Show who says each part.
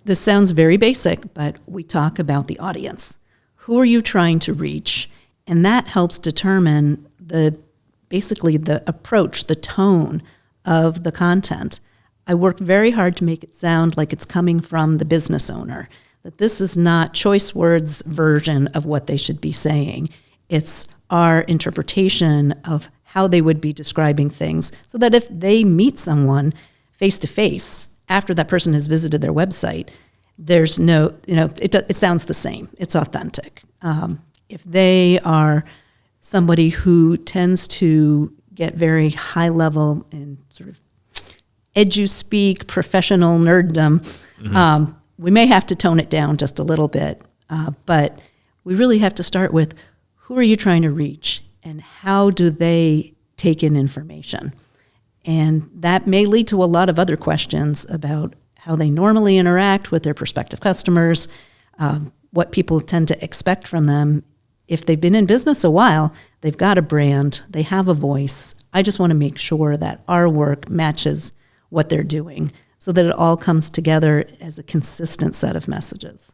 Speaker 1: this sounds very basic, but we talk about the audience. Who are you trying to reach? And that helps determine basically the approach, the tone of the content. I work very hard to make it sound like it's coming from the business owner, that this is not Choice Words' version of what they should be saying. It's our interpretation of how they would be describing things, so that if they meet someone face to face after that person has visited their website, there's no, it sounds the same. It's authentic. If they are somebody who tends to get very high level and sort of edu-speak, professional nerddom, we may have to tone it down just a little bit. But we really have to start with, who are you trying to reach and how do they take in information? And that may lead to a lot of other questions about how they normally interact with their prospective customers, what people tend to expect from them. If they've been in business a while, they've got a brand, they have a voice. I just want to make sure that our work matches what they're doing so that it all comes together as a consistent set of messages.